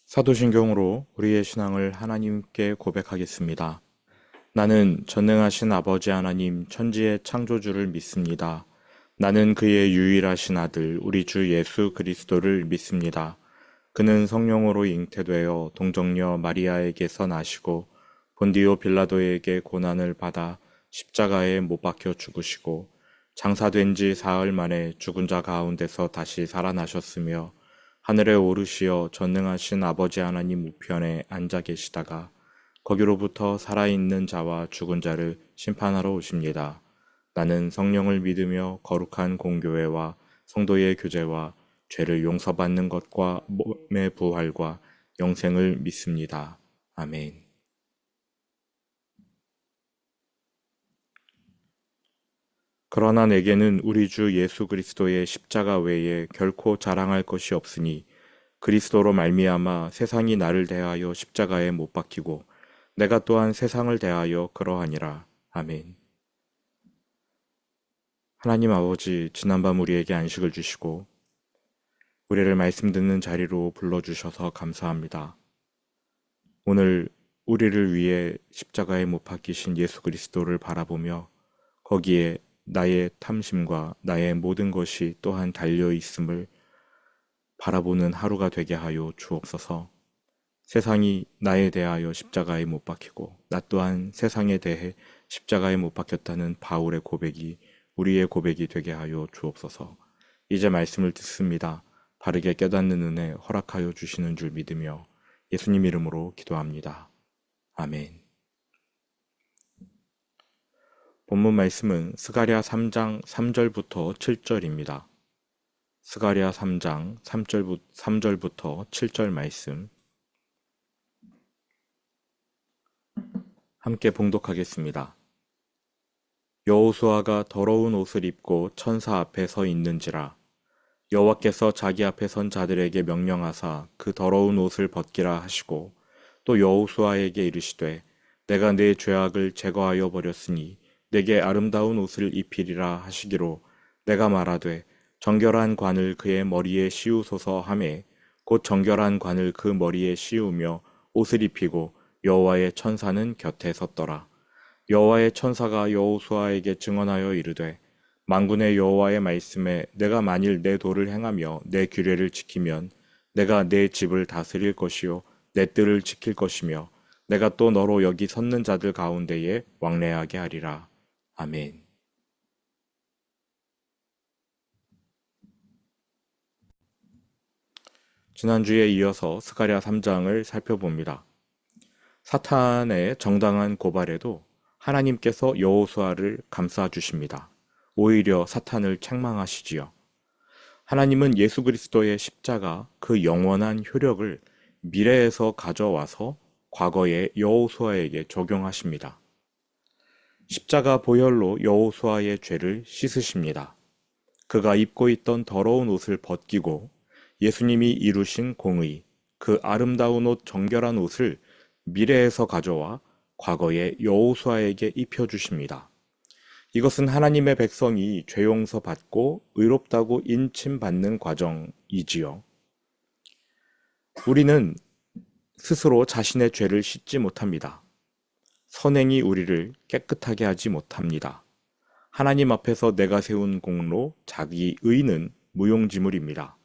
사도신경으로 우리의 신앙을 하나님께 고백하겠습니다. 나는 전능하신 아버지 하나님 천지의 창조주를 믿습니다. 나는 그의 유일하신 아들 우리 주 예수 그리스도를 믿습니다. 그는 성령으로 잉태되어 동정녀 마리아에게서 나시고 본디오 빌라도에게 고난을 받아 십자가에 못 박혀 죽으시고 장사된 지 사흘 만에 죽은 자 가운데서 다시 살아나셨으며 하늘에 오르시어 전능하신 아버지 하나님 우편에 앉아 계시다가 거기로부터 살아있는 자와 죽은 자를 심판하러 오십니다. 나는 성령을 믿으며 거룩한 공교회와 성도의 교제와 죄를 용서받는 것과 몸의 부활과 영생을 믿습니다. 아멘. 그러나 내게는 우리 주 예수 그리스도의 십자가 외에 결코 자랑할 것이 없으니 그리스도로 말미암아 세상이 나를 대하여 십자가에 못 박히고 내가 또한 세상을 대하여 그러하니라. 아멘. 하나님 아버지, 지난밤 우리에게 안식을 주시고 우리를 말씀 듣는 자리로 불러주셔서 감사합니다. 오늘 우리를 위해 십자가에 못 박히신 예수 그리스도를 바라보며 거기에 나의 탐심과 나의 모든 것이 또한 달려 있음을 바라보는 하루가 되게 하여 주옵소서. 세상이 나에 대하여 십자가에 못 박히고 나 또한 세상에 대해 십자가에 못 박혔다는 바울의 고백이 우리의 고백이 되게 하여 주옵소서. 이제 말씀을 듣습니다. 바르게 깨닫는 은혜 허락하여 주시는 줄 믿으며 예수님 이름으로 기도합니다. 아멘. 본문 말씀은 스가랴 3장 3절부터 7절입니다. 스가랴 3장 3절부터 7절 말씀 함께 봉독하겠습니다. 여호수아가 더러운 옷을 입고 천사 앞에 서 있는지라 여호와께서 자기 앞에 선 자들에게 명령하사 그 더러운 옷을 벗기라 하시고 또 여호수아에게 이르시되 내가 내 죄악을 제거하여 버렸으니 내게 아름다운 옷을 입히리라 하시기로 내가 말하되 정결한 관을 그의 머리에 씌우소서 하매 곧 정결한 관을 그 머리에 씌우며 옷을 입히고 여호와의 천사는 곁에 섰더라. 여호와의 천사가 여호수아에게 증언하여 이르되 만군의 여호와의 말씀에 내가 만일 내 도를 행하며 내 규례를 지키면 내가 내 집을 다스릴 것이요 내 뜰을 지킬 것이며 내가 또 너로 여기 섰는 자들 가운데에 왕래하게 하리라. 아멘. 지난주에 이어서 스가랴 3장을 살펴봅니다. 사탄의 정당한 고발에도 하나님께서 여호수아를 감싸 주십니다. 오히려 사탄을 책망하시지요. 하나님은 예수 그리스도의 십자가 그 영원한 효력을 미래에서 가져와서 과거의 여호수아에게 적용하십니다. 십자가 보혈로 여호수아의 죄를 씻으십니다. 그가 입고 있던 더러운 옷을 벗기고 예수님이 이루신 공의, 그 아름다운 옷 정결한 옷을 미래에서 가져와 과거의 여호수아에게 입혀주십니다. 이것은 하나님의 백성이 죄 용서 받고 의롭다고 인침받는 과정이지요. 우리는 스스로 자신의 죄를 씻지 못합니다. 선행이 우리를 깨끗하게 하지 못합니다. 하나님 앞에서 내가 세운 공로, 자기 의는 무용지물입니다.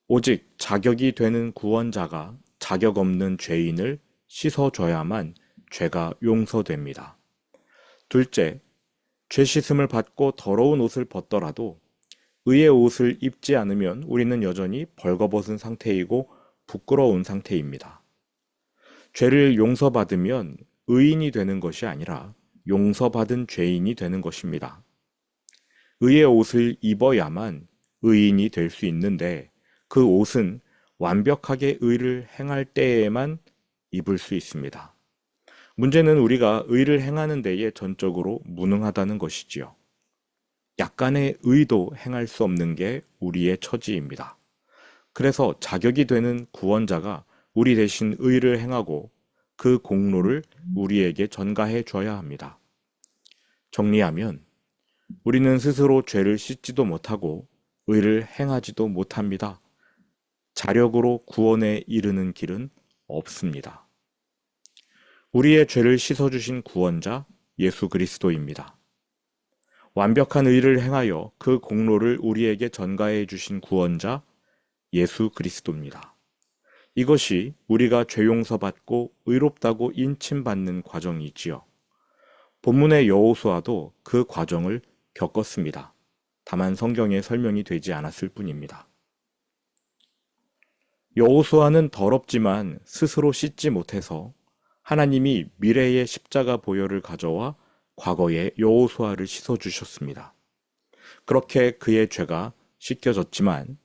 오직 자격이 되는 구원자가 자격 없는 죄인을 씻어줘야만 죄가 용서됩니다. 둘째, 죄 씻음을 받고 더러운 옷을 벗더라도 의의 옷을 입지 않으면 우리는 여전히 벌거벗은 상태이고 부끄러운 상태입니다. 죄를 용서받으면 의인이 되는 것이 아니라 용서받은 죄인이 되는 것입니다. 의의 옷을 입어야만 의인이 될 수 있는데 그 옷은 완벽하게 의를 행할 때에만 입을 수 있습니다. 문제는 우리가 의를 행하는 데에 전적으로 무능하다는 것이지요. 약간의 의도 행할 수 없는 게 우리의 처지입니다. 그래서 자격이 되는 구원자가 우리 대신 의를 행하고 그 공로를 우리에게 전가해 줘야 합니다. 정리하면 우리는 스스로 죄를 씻지도 못하고 의를 행하지도 못합니다. 자력으로 구원에 이르는 길은 없습니다. 우리의 죄를 씻어주신 구원자 예수 그리스도입니다. 완벽한 의를 행하여 그 공로를 우리에게 전가해 주신 구원자 예수 그리스도입니다. 이것이 우리가 죄 용서받고 의롭다고 인침받는 과정이지요. 본문의 여호수아도 그 과정을 겪었습니다. 다만 성경에 설명이 되지 않았을 뿐입니다. 여호수아는 더럽지만 스스로 씻지 못해서 하나님이 미래의 십자가 보혈을 가져와 과거의 여호수아를 씻어주셨습니다. 그렇게 그의 죄가 씻겨졌지만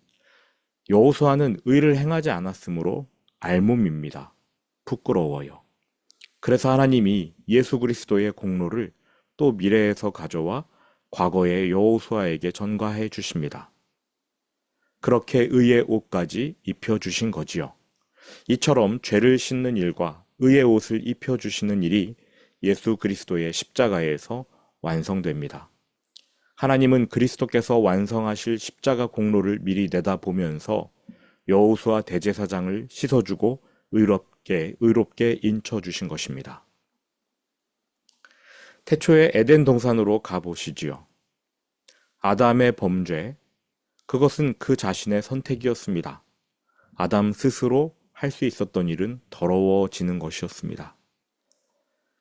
여호수아는 의를 행하지 않았으므로 알몸입니다. 부끄러워요. 그래서 하나님이 예수 그리스도의 공로를 또 미래에서 가져와 과거의 여호수아에게 전가해 주십니다. 그렇게 의의 옷까지 입혀주신 거지요. 이처럼 죄를 씻는 일과 의의 옷을 입혀주시는 일이 예수 그리스도의 십자가에서 완성됩니다. 하나님은 그리스도께서 완성하실 십자가 공로를 미리 내다보면서 여호수아 대제사장을 씻어주고 의롭게 인쳐주신 것입니다. 태초에 에덴 동산으로 가보시지요. 아담의 범죄, 그것은 그 자신의 선택이었습니다. 아담 스스로 할 수 있었던 일은 더러워지는 것이었습니다.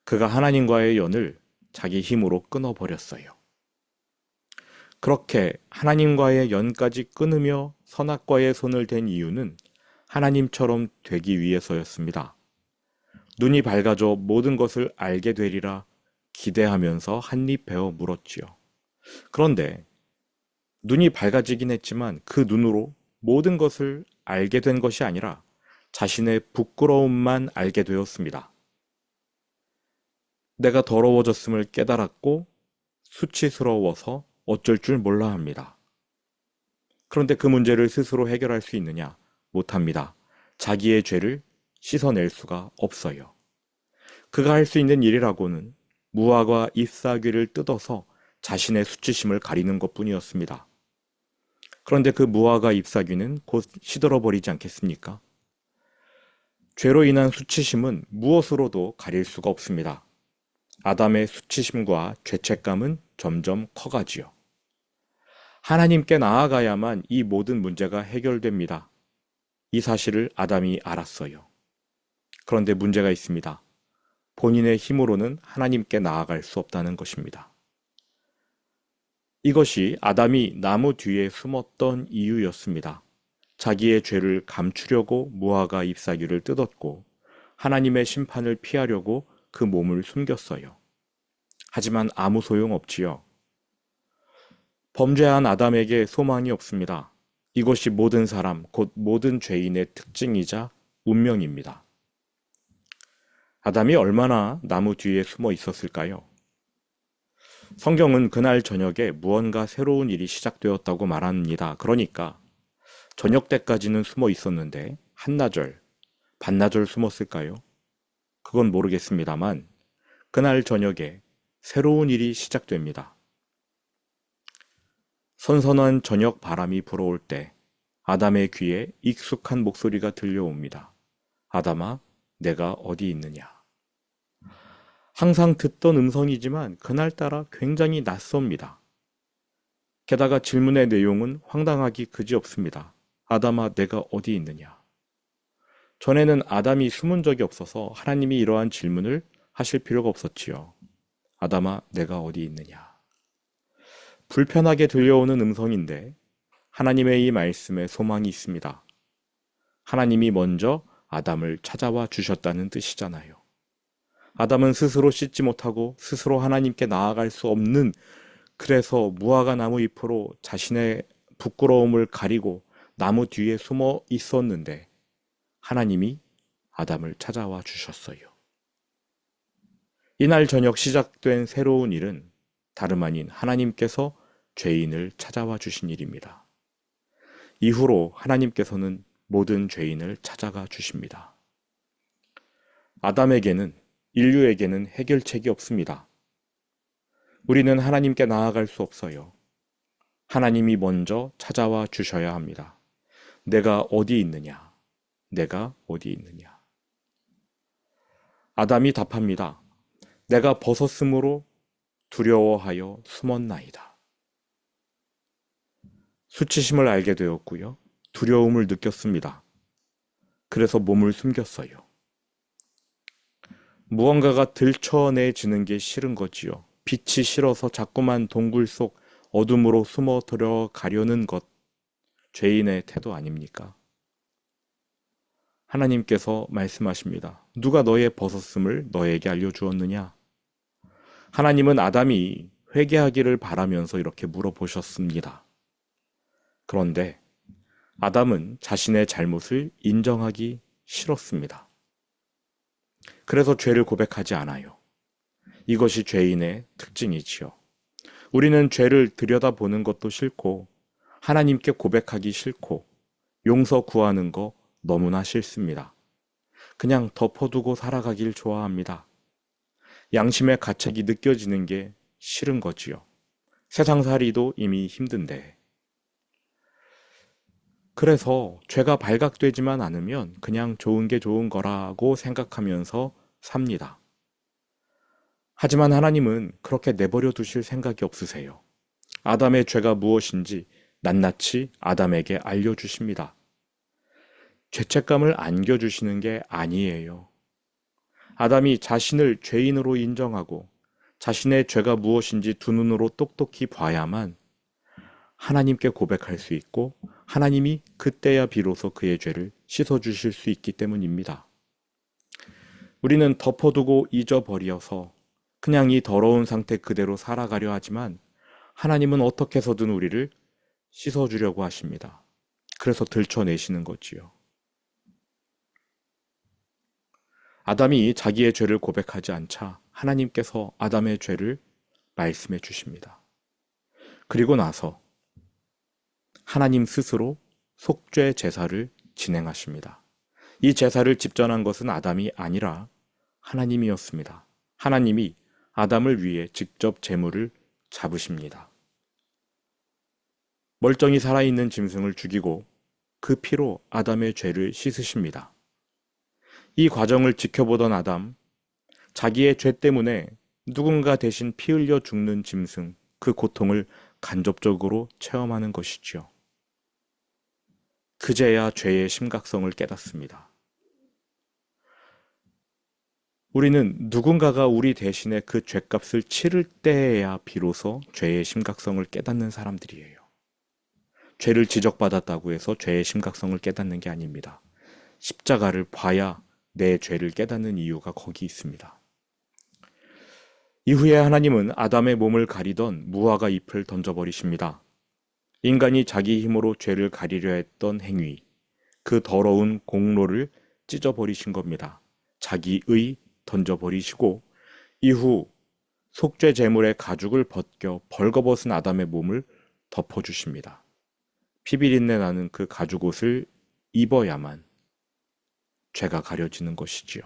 그가 하나님과의 연을 자기 힘으로 끊어버렸어요. 그렇게 하나님과의 연까지 끊으며 선악과의 손을 댄 이유는 하나님처럼 되기 위해서였습니다. 눈이 밝아져 모든 것을 알게 되리라 기대하면서 한입 베어 물었지요. 그런데 눈이 밝아지긴 했지만 그 눈으로 모든 것을 알게 된 것이 아니라 자신의 부끄러움만 알게 되었습니다. 내가 더러워졌음을 깨달았고 수치스러워서 어쩔 줄 몰라 합니다. 그런데 그 문제를 스스로 해결할 수 있느냐? 못합니다. 자기의 죄를 씻어낼 수가 없어요. 그가 할 수 있는 일이라고는 무화과 잎사귀를 뜯어서 자신의 수치심을 가리는 것뿐이었습니다. 그런데 그 무화과 잎사귀는 곧 시들어버리지 않겠습니까? 죄로 인한 수치심은 무엇으로도 가릴 수가 없습니다. 아담의 수치심과 죄책감은 점점 커가지요. 하나님께 나아가야만 이 모든 문제가 해결됩니다. 이 사실을 아담이 알았어요. 그런데 문제가 있습니다. 본인의 힘으로는 하나님께 나아갈 수 없다는 것입니다. 이것이 아담이 나무 뒤에 숨었던 이유였습니다. 자기의 죄를 감추려고 무화과 잎사귀를 뜯었고 하나님의 심판을 피하려고 그 몸을 숨겼어요. 하지만 아무 소용 없지요. 범죄한 아담에게 소망이 없습니다. 이것이 모든 사람, 곧 모든 죄인의 특징이자 운명입니다. 아담이 얼마나 나무 뒤에 숨어 있었을까요? 성경은 그날 저녁에 무언가 새로운 일이 시작되었다고 말합니다. 그러니까 저녁 때까지는 숨어 있었는데 한나절, 반나절 숨었을까요? 그건 모르겠습니다만 그날 저녁에 새로운 일이 시작됩니다. 선선한 저녁 바람이 불어올 때 아담의 귀에 익숙한 목소리가 들려옵니다. 아담아, 내가 어디 있느냐? 항상 듣던 음성이지만 그날따라 굉장히 낯섭니다. 게다가 질문의 내용은 황당하기 그지없습니다. 아담아, 내가 어디 있느냐? 전에는 아담이 숨은 적이 없어서 하나님이 이러한 질문을 하실 필요가 없었지요. 아담아, 내가 어디 있느냐? 불편하게 들려오는 음성인데 하나님의 이 말씀에 소망이 있습니다. 하나님이 먼저 아담을 찾아와 주셨다는 뜻이잖아요. 아담은 스스로 씻지 못하고 스스로 하나님께 나아갈 수 없는, 그래서 무화과 나무 잎으로 자신의 부끄러움을 가리고 나무 뒤에 숨어 있었는데 하나님이 아담을 찾아와 주셨어요. 이날 저녁 시작된 새로운 일은 다름 아닌 하나님께서 죄인을 찾아와 주신 일입니다. 이후로 하나님께서는 모든 죄인을 찾아가 주십니다. 아담에게는, 인류에게는 해결책이 없습니다. 우리는 하나님께 나아갈 수 없어요. 하나님이 먼저 찾아와 주셔야 합니다. 내가 어디 있느냐? 내가 어디 있느냐? 아담이 답합니다. 내가 벗었으므로 두려워하여 숨었나이다. 수치심을 알게 되었고요. 두려움을 느꼈습니다. 그래서 몸을 숨겼어요. 무언가가 들춰내지는 게 싫은 거지요. 빛이 싫어서 자꾸만 동굴 속 어둠으로 숨어 들어가려는 것, 죄인의 태도 아닙니까? 하나님께서 말씀하십니다. 누가 너의 벗었음을 너에게 알려주었느냐? 하나님은 아담이 회개하기를 바라면서 이렇게 물어보셨습니다. 그런데 아담은 자신의 잘못을 인정하기 싫었습니다. 그래서 죄를 고백하지 않아요. 이것이 죄인의 특징이지요. 우리는 죄를 들여다보는 것도 싫고 하나님께 고백하기 싫고 용서 구하는 거 너무나 싫습니다. 그냥 덮어두고 살아가길 좋아합니다. 양심의 가책이 느껴지는 게 싫은 거지요. 세상살이도 이미 힘든데. 그래서 죄가 발각되지만 않으면 그냥 좋은 게 좋은 거라고 생각하면서 삽니다. 하지만 하나님은 그렇게 내버려 두실 생각이 없으세요. 아담의 죄가 무엇인지 낱낱이 아담에게 알려주십니다. 죄책감을 안겨주시는 게 아니에요. 아담이 자신을 죄인으로 인정하고 자신의 죄가 무엇인지 두 눈으로 똑똑히 봐야만 하나님께 고백할 수 있고 하나님이 그때야 비로소 그의 죄를 씻어주실 수 있기 때문입니다. 우리는 덮어두고 잊어버려서 그냥 이 더러운 상태 그대로 살아가려 하지만 하나님은 어떻게 해서든 우리를 씻어주려고 하십니다. 그래서 들춰내시는 거지요. 아담이 자기의 죄를 고백하지 않자 하나님께서 아담의 죄를 말씀해 주십니다. 그리고 나서 하나님 스스로 속죄 제사를 진행하십니다. 이 제사를 집전한 것은 아담이 아니라 하나님이었습니다. 하나님이 아담을 위해 직접 제물을 잡으십니다. 멀쩡히 살아있는 짐승을 죽이고 그 피로 아담의 죄를 씻으십니다. 이 과정을 지켜보던 아담, 자기의 죄 때문에 누군가 대신 피 흘려 죽는 짐승, 그 고통을 간접적으로 체험하는 것이지요. 그제야 죄의 심각성을 깨닫습니다. 우리는 누군가가 우리 대신에 그 죄값을 치를 때에야 비로소 죄의 심각성을 깨닫는 사람들이에요. 죄를 지적받았다고 해서 죄의 심각성을 깨닫는 게 아닙니다. 십자가를 봐야 내 죄를 깨닫는 이유가 거기 있습니다. 이후에 하나님은 아담의 몸을 가리던 무화과 잎을 던져버리십니다. 인간이 자기 힘으로 죄를 가리려 했던 행위, 그 더러운 공로를 찢어버리신 겁니다. 자기의 던져버리시고 이후 속죄 제물의 가죽을 벗겨 벌거벗은 아담의 몸을 덮어주십니다. 피비린내 나는 그 가죽 옷을 입어야만 죄가 가려지는 것이지요.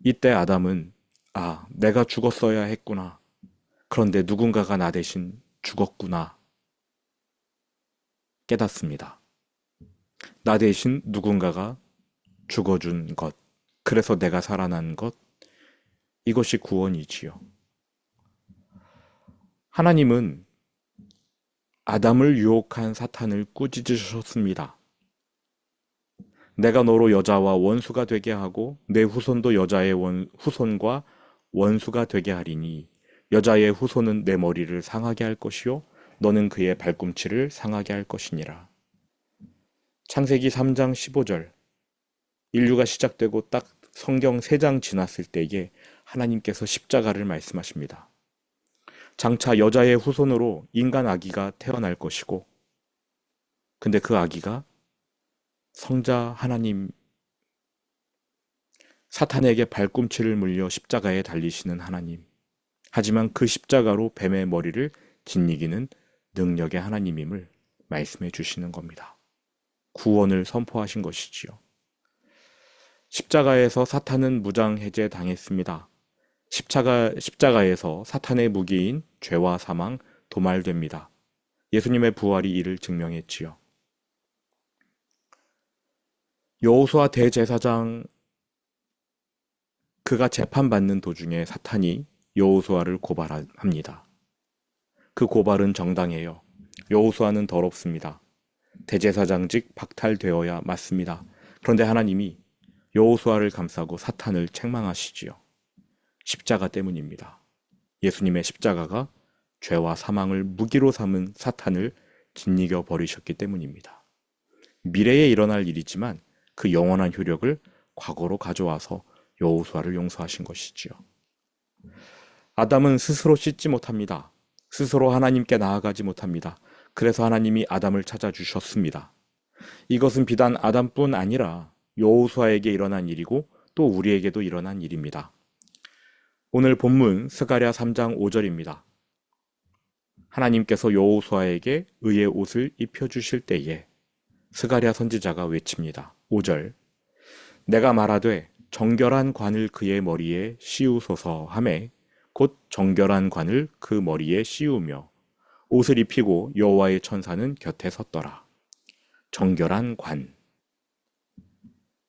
이때 아담은 내가 죽었어야 했구나. 그런데 누군가가 나 대신 죽었구나. 깨닫습니다. 나 대신 누군가가 죽어준 것, 그래서 내가 살아난 것, 이것이 구원이지요. 하나님은 아담을 유혹한 사탄을 꾸짖으셨습니다. 내가 너로 여자와 원수가 되게 하고 내 후손도 여자의 후손과 원수가 되게 하리니 여자의 후손은 내 머리를 상하게 할 것이요 너는 그의 발꿈치를 상하게 할 것이니라. 창세기 3장 15절. 인류가 시작되고 딱 성경 3장 지났을 때에 하나님께서 십자가를 말씀하십니다. 장차 여자의 후손으로 인간 아기가 태어날 것이고 근데 그 아기가 성자 하나님 사탄에게 발꿈치를 물려 십자가에 달리시는 하나님. 하지만 그 십자가로 뱀의 머리를 짓이기는 능력의 하나님임을 말씀해 주시는 겁니다. 구원을 선포하신 것이지요. 십자가에서 사탄은 무장 해제 당했습니다. 십자가에서 사탄의 무기인 죄와 사망 도말됩니다. 예수님의 부활이 이를 증명했지요. 여호수아 대제사장 그가 재판받는 도중에 사탄이 여호수아를 고발합니다. 그 고발은 정당해요. 여호수아는 더럽습니다. 대제사장직 박탈되어야 맞습니다. 그런데 하나님이 여호수아를 감싸고 사탄을 책망하시지요. 십자가 때문입니다. 예수님의 십자가가 죄와 사망을 무기로 삼은 사탄을 짓이겨 버리셨기 때문입니다. 미래에 일어날 일이지만 그 영원한 효력을 과거로 가져와서 여호수아를 용서하신 것이지요. 아담은 스스로 씻지 못합니다. 스스로 하나님께 나아가지 못합니다. 그래서 하나님이 아담을 찾아주셨습니다. 이것은 비단 아담뿐 아니라 여호수아에게 일어난 일이고 또 우리에게도 일어난 일입니다. 오늘 본문 스가랴 3장 5절입니다. 하나님께서 여호수아에게 의의 옷을 입혀주실 때에 스가랴 선지자가 외칩니다. 5절 내가 말하되 정결한 관을 그의 머리에 씌우소서 하매 곧 정결한 관을 그 머리에 씌우며 옷을 입히고 여호와의 천사는 곁에 섰더라. 정결한 관.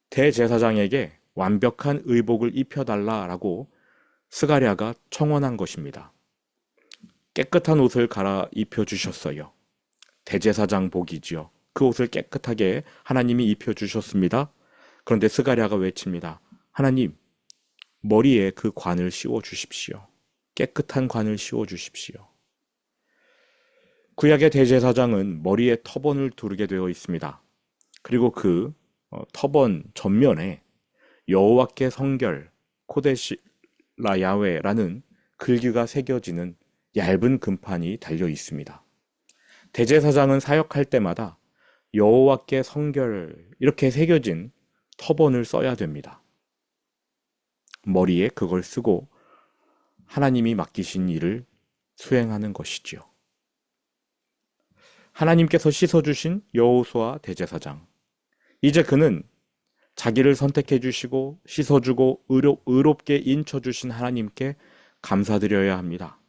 대제사장에게 완벽한 의복을 입혀달라라고 스가랴가 청원한 것입니다. 깨끗한 옷을 갈아입혀 주셨어요. 대제사장 복이지요. 그 옷을 깨끗하게 하나님이 입혀주셨습니다. 그런데 스가랴가 외칩니다. 하나님, 머리에 그 관을 씌워 주십시오. 깨끗한 관을 씌워 주십시오. 구약의 대제사장은 머리에 터번을 두르게 되어 있습니다. 그리고 그 터번 전면에 여호와께 성결, 코데시라 야훼라는 글귀가 새겨지는 얇은 금판이 달려 있습니다. 대제사장은 사역할 때마다 여호와께 성결 이렇게 새겨진 터번을 써야 됩니다. 머리에 그걸 쓰고 하나님이 맡기신 일을 수행하는 것이지요. 하나님께서 씻어주신 여호수아 대제사장. 이제 그는 자기를 선택해 주시고 씻어주고 의롭게 인쳐주신 하나님께 감사드려야 합니다.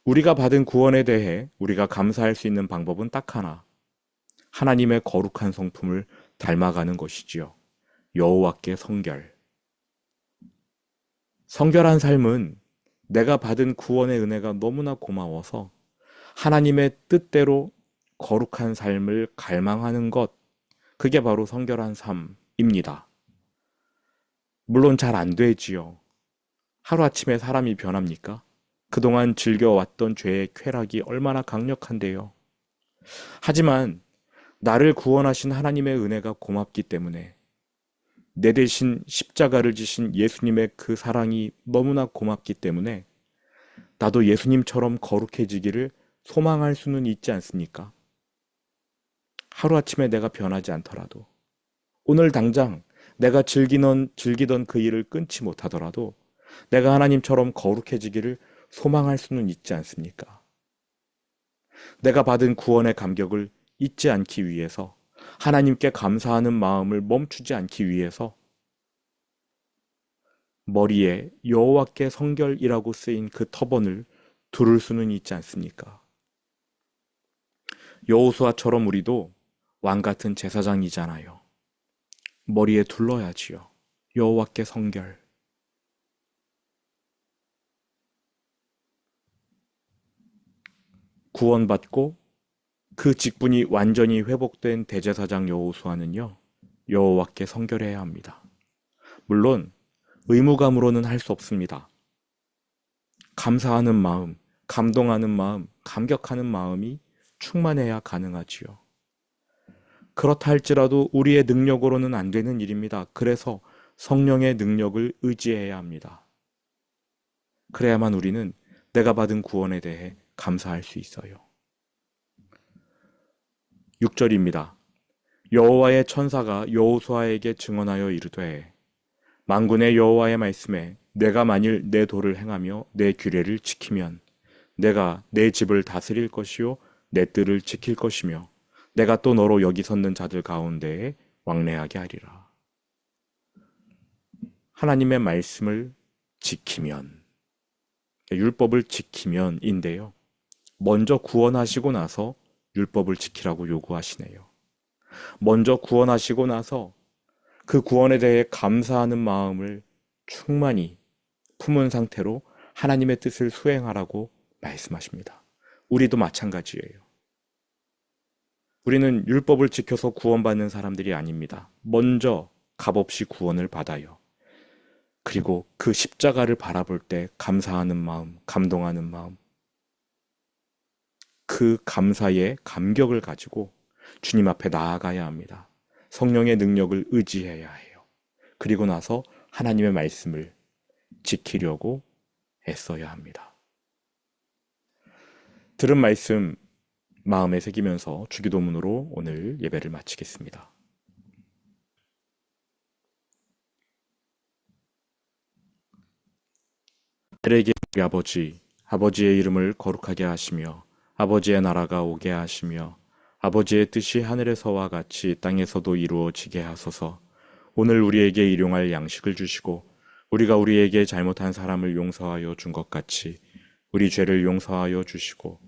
우리가 받은 구원에 대해 우리가 감사할 수 있는 방법은 딱 하나. 하나님의 거룩한 성품을 닮아가는 것이지요. 여호와께 성결. 성결한 삶은 내가 받은 구원의 은혜가 너무나 고마워서 하나님의 뜻대로 거룩한 삶을 갈망하는 것, 그게 바로 성결한 삶입니다. 물론 잘 안 되지요. 하루아침에 사람이 변합니까? 그동안 즐겨왔던 죄의 쾌락이 얼마나 강력한데요. 하지만 나를 구원하신 하나님의 은혜가 고맙기 때문에 내 대신 십자가를 지신 예수님의 그 사랑이 너무나 고맙기 때문에 나도 예수님처럼 거룩해지기를 소망할 수는 있지 않습니까? 하루아침에 내가 변하지 않더라도 오늘 당장 내가 즐기던 그 일을 끊지 못하더라도 내가 하나님처럼 거룩해지기를 소망할 수는 있지 않습니까? 내가 받은 구원의 감격을 잊지 않기 위해서 하나님께 감사하는 마음을 멈추지 않기 위해서 머리에 여호와께 성결이라고 쓰인 그 터번을 두를 수는 있지 않습니까? 여호수아처럼 우리도 왕 같은 제사장이잖아요. 머리에 둘러야지요. 여호와께 성결. 구원받고 그 직분이 완전히 회복된 대제사장 여호수아는요, 여호와께 성결해야 합니다. 물론 의무감으로는 할 수 없습니다. 감사하는 마음, 감동하는 마음, 감격하는 마음이 충만해야 가능하지요. 그렇다 할지라도 우리의 능력으로는 안 되는 일입니다. 그래서 성령의 능력을 의지해야 합니다. 그래야만 우리는 내가 받은 구원에 대해 감사할 수 있어요. 6절입니다. 여호와의 천사가 여호수아에게 증언하여 이르되 만군의 여호와의 말씀에 내가 만일 내 도를 행하며 내 규례를 지키면 내가 내 집을 다스릴 것이요 내 뜰을 지킬 것이며 내가 또 너로 여기 섰는 자들 가운데에 왕래하게 하리라. 하나님의 말씀을 지키면, 율법을 지키면인데요. 먼저 구원하시고 나서 율법을 지키라고 요구하시네요. 먼저 구원하시고 나서 그 구원에 대해 감사하는 마음을 충만히 품은 상태로 하나님의 뜻을 수행하라고 말씀하십니다. 우리도 마찬가지예요. 우리는 율법을 지켜서 구원받는 사람들이 아닙니다. 먼저 값없이 구원을 받아요. 그리고 그 십자가를 바라볼 때 감사하는 마음, 감동하는 마음, 그 감사의 감격을 가지고 주님 앞에 나아가야 합니다. 성령의 능력을 의지해야 해요. 그리고 나서 하나님의 말씀을 지키려고 애써야 합니다. 들은 말씀 마음에 새기면서 주기도문으로 오늘 예배를 마치겠습니다. 하늘에게 우리 아버지, 아버지의 이름을 거룩하게 하시며 아버지의 나라가 오게 하시며 아버지의 뜻이 하늘에서와 같이 땅에서도 이루어지게 하소서. 오늘 우리에게 일용할 양식을 주시고 우리가 우리에게 잘못한 사람을 용서하여 준 것 같이 우리 죄를 용서하여 주시고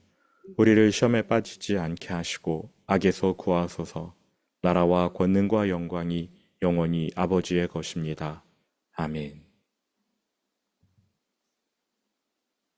우리를 시험에 빠지지 않게 하시고 악에서 구하소서. 나라와 권능과 영광이 영원히 아버지의 것입니다. 아멘.